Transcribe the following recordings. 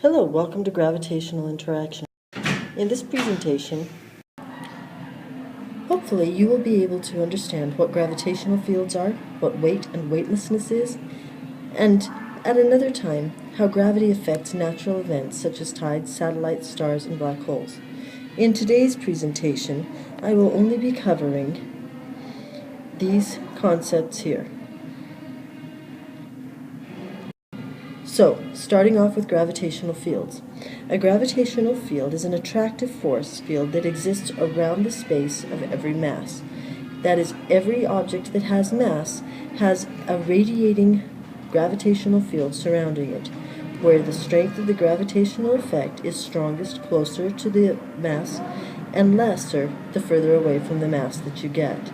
Hello, welcome to Gravitational Interaction. In this presentation, hopefully you will be able to understand what gravitational fields are, what weight and weightlessness is, and at another time, how gravity affects natural events such as tides, satellites, stars, and black holes. In today's presentation, I will only be covering these concepts here. So, starting off with gravitational fields. A gravitational field is an attractive force field that exists around the space of every mass. That is, every object that has mass has a radiating gravitational field surrounding it, where the strength of the gravitational effect is strongest closer to the mass and lesser the further away from the mass that you get.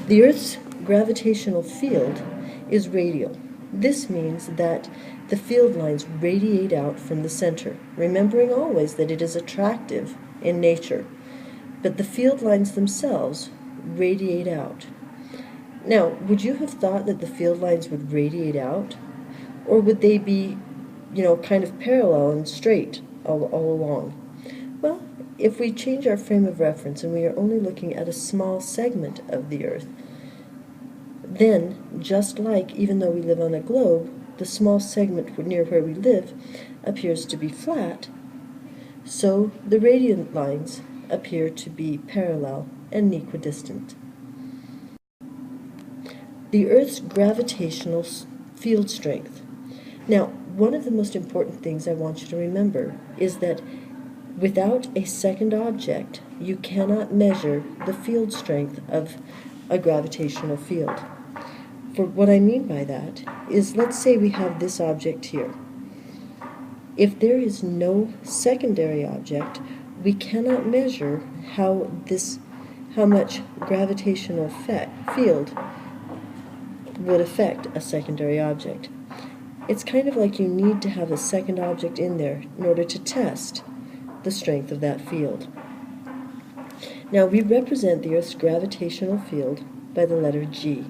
The Earth's gravitational field is radial. This means that the field lines radiate out from the center, remembering always that it is attractive in nature, but the field lines themselves radiate out. Now, would you have thought that the field lines would radiate out, or would they be, kind of parallel and straight all along? Well, if we change our frame of reference and we are only looking at a small segment of the Earth, then, just like even though we live on a globe, the small segment near where we live appears to be flat, so the radial lines appear to be parallel and equidistant. The Earth's gravitational field strength. Now, one of the most important things I want you to remember is that without a second object, you cannot measure the field strength of a gravitational field. For what I mean by that is, let's say we have this object here. If there is no secondary object, we cannot measure how much gravitational field would affect a secondary object. It's kind of like you need to have a second object in there in order to test the strength of that field. Now, we represent the Earth's gravitational field by the letter G.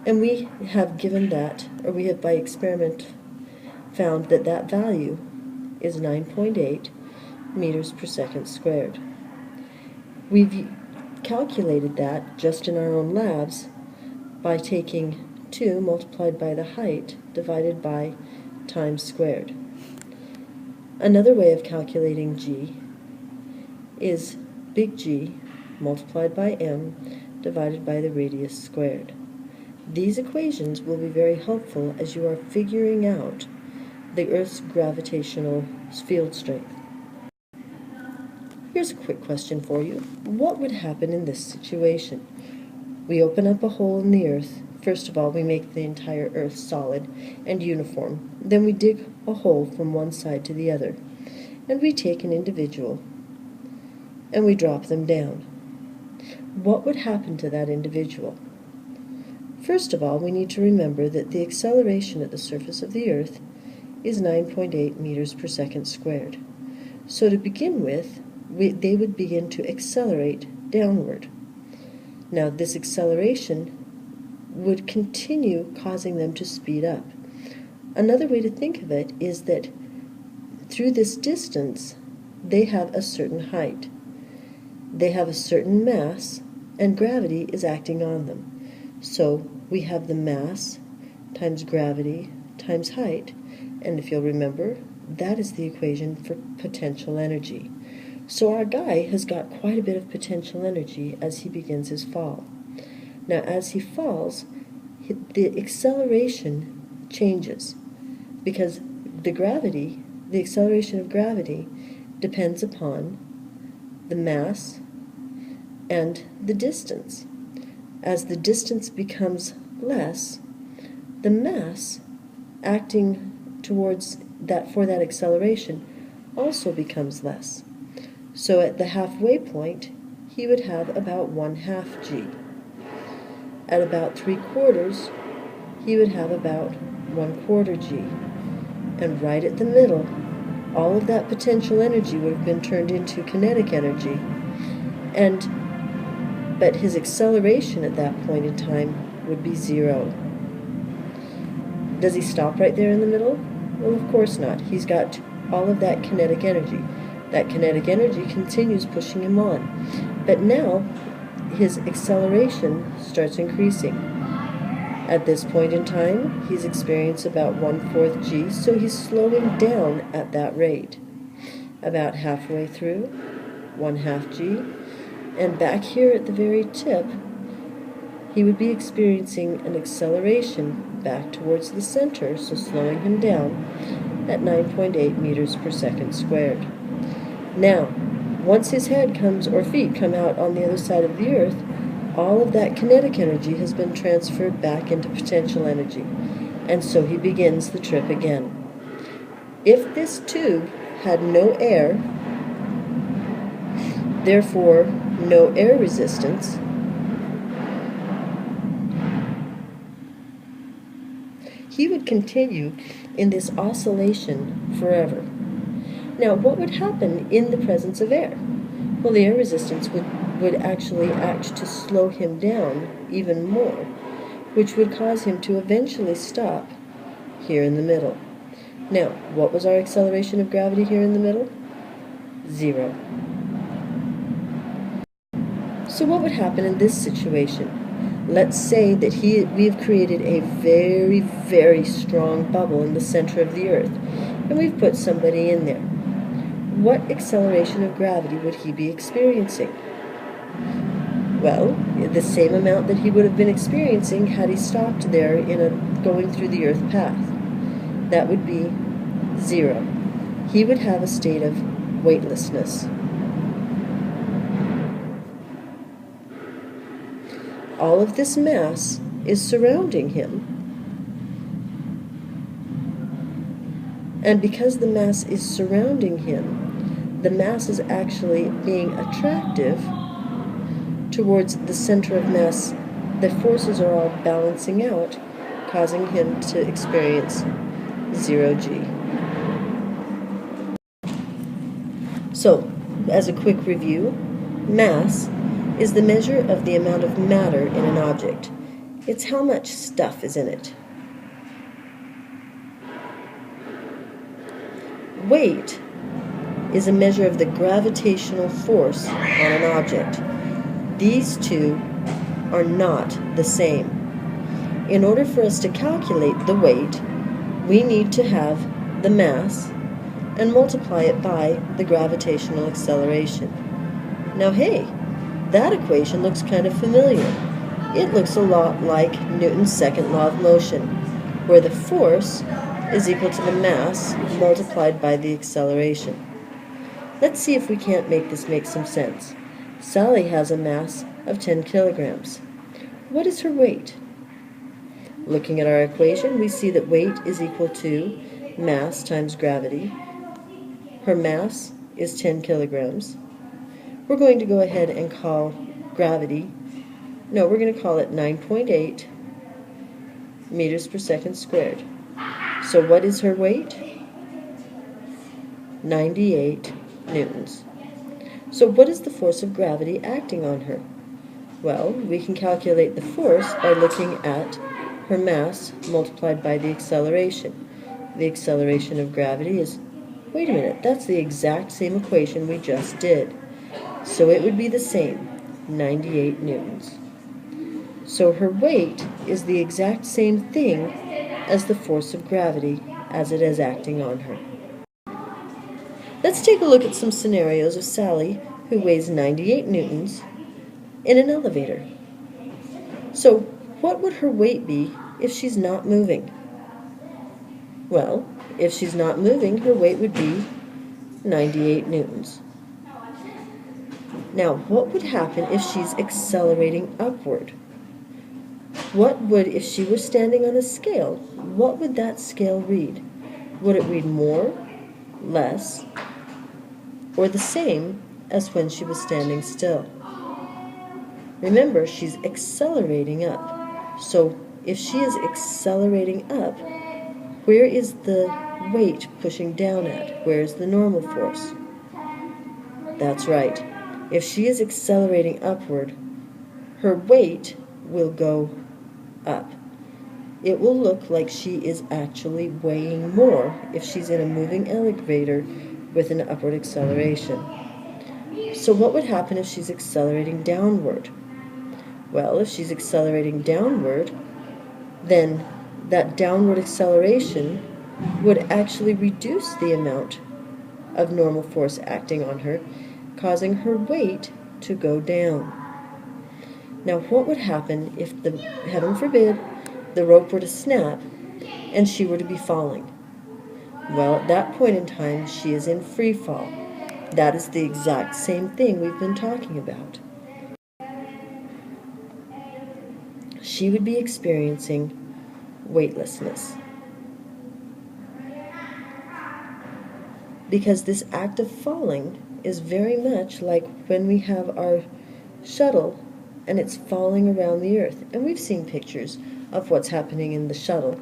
And we have given that, or we have by experiment found that that value is 9.8 meters per second squared. We've calculated that just in our own labs by taking 2 multiplied by the height divided by times squared. Another way of calculating G is big G multiplied by m divided by the radius squared. These equations will be very helpful as you are figuring out the Earth's gravitational field strength. Here's a quick question for you. What would happen in this situation? We open up a hole in the Earth. First of all, we make the entire Earth solid and uniform. Then we dig a hole from one side to the other. And we take an individual and we drop them down. What would happen to that individual? First of all, we need to remember that the acceleration at the surface of the Earth is 9.8 meters per second squared. So to begin with, they would begin to accelerate downward. Now, this acceleration would continue causing them to speed up. Another way to think of it is that through this distance, they have a certain height. They have a certain mass, and gravity is acting on them. So we have the mass times gravity times height, and if you'll remember, that is the equation for potential energy. So our guy has got quite a bit of potential energy as he begins his fall. Now, as he falls, the acceleration changes because the acceleration of gravity depends upon the mass and the distance. As the distance becomes less, the mass acting towards that for that acceleration also becomes less. So at the halfway point, he would have about 1/2 g. At about 3/4, he would have about 1/4 g. And right at the middle, all of that potential energy would have been turned into kinetic energy, but his acceleration at that point in time would be 0. Does he stop right there in the middle? Well, of course not. He's got all of that kinetic energy. That kinetic energy continues pushing him on. But now, his acceleration starts increasing. At this point in time, he's experienced about 1/4 g, so he's slowing down at that rate. About halfway through, 1/2 g, and back here at the very tip, he would be experiencing an acceleration back towards the center, so slowing him down at 9.8 meters per second squared. Now, once his head comes, or feet come out on the other side of the Earth, all of that kinetic energy has been transferred back into potential energy, and so he begins the trip again. If this tube had no air, therefore no air resistance, he would continue in this oscillation forever. Now, what would happen in the presence of air? Well, the air resistance would actually act to slow him down even more, which would cause him to eventually stop here in the middle. Now, what was our acceleration of gravity here in the middle? 0. So what would happen in this situation? Let's say that we've created a very, very strong bubble in the center of the Earth, and we've put somebody in there. What acceleration of gravity would he be experiencing? Well, the same amount that he would have been experiencing had he stopped there going through the Earth path. That would be 0. He would have a state of weightlessness. All of this mass is surrounding him, and because the mass is surrounding him, the mass is actually being attractive towards the center of mass. The forces are all balancing out, causing him to experience 0 g. So, as a quick review, mass is the measure of the amount of matter in an object. It's how much stuff is in it. Weight is a measure of the gravitational force on an object. These two are not the same. In order for us to calculate the weight, we need to have the mass and multiply it by the gravitational acceleration. Now, hey, that equation looks kind of familiar. It looks a lot like Newton's second law of motion, where the force is equal to the mass multiplied by the acceleration. Let's see if we can't make this make some sense. Sally has a mass of 10 kilograms. What is her weight? Looking at our equation, we see that weight is equal to mass times gravity. Her mass is 10 kilograms. We're going to go ahead and call gravity, no, we're going to call it 9.8 meters per second squared. So what is her weight? 98 newtons. So what is the force of gravity acting on her? Well, we can calculate the force by looking at her mass multiplied by the acceleration. The acceleration of gravity is, wait a minute, that's the exact same equation we just did. So it would be the same, 98 newtons. So her weight is the exact same thing as the force of gravity as it is acting on her. Let's take a look at some scenarios of Sally, who weighs 98 newtons, in an elevator. So what would her weight be if she's not moving? Well, if she's not moving, her weight would be 98 newtons. Now, what would happen if she's accelerating upward? What would, if she was standing on a scale, what would that scale read? Would it read more, less, or the same as when she was standing still? Remember, she's accelerating up. So if she is accelerating up, where is the weight pushing down at? Where is the normal force? That's right. If she is accelerating upward, her weight will go up. it will look like she is actually weighing more if she's in a moving elevator with an upward acceleration. So what would happen if she's accelerating downward? Well, if she's accelerating downward, then that downward acceleration would actually reduce the amount of normal force acting on her, causing her weight to go down. Now, what would happen if, heaven forbid, the rope were to snap and she were to be falling? Well, at that point in time, she is in free fall. That is the exact same thing we've been talking about. She would be experiencing weightlessness. Because this act of falling is very much like when we have our shuttle and it's falling around the earth. And we've seen pictures of what's happening in the shuttle.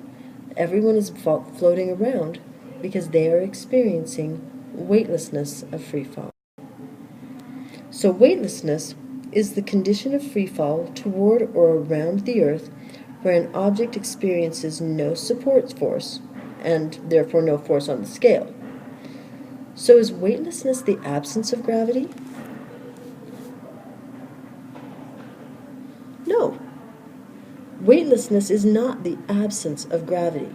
Everyone is floating around because they are experiencing weightlessness of free fall. So weightlessness is the condition of free fall toward or around the earth where an object experiences no support force and therefore no force on the scale. So is weightlessness the absence of gravity? No. Weightlessness is not the absence of gravity.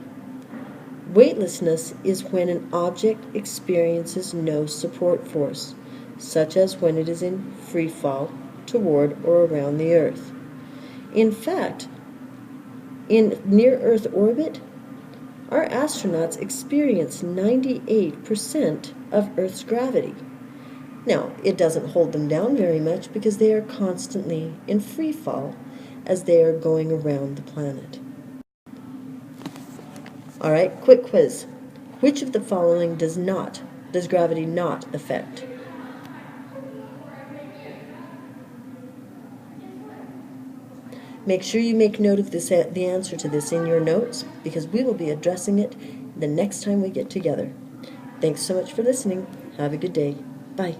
Weightlessness is when an object experiences no support force, such as when it is in free fall toward or around the earth. In fact, in near-Earth orbit, our astronauts experience 98% of Earth's gravity. Now, it doesn't hold them down very much because they are constantly in free fall as they are going around the planet. All right, quick quiz. Which of the following does gravity not affect? Make sure you make note of the answer to this in your notes, because we will be addressing it the next time we get together. Thanks so much for listening. Have a good day. Bye.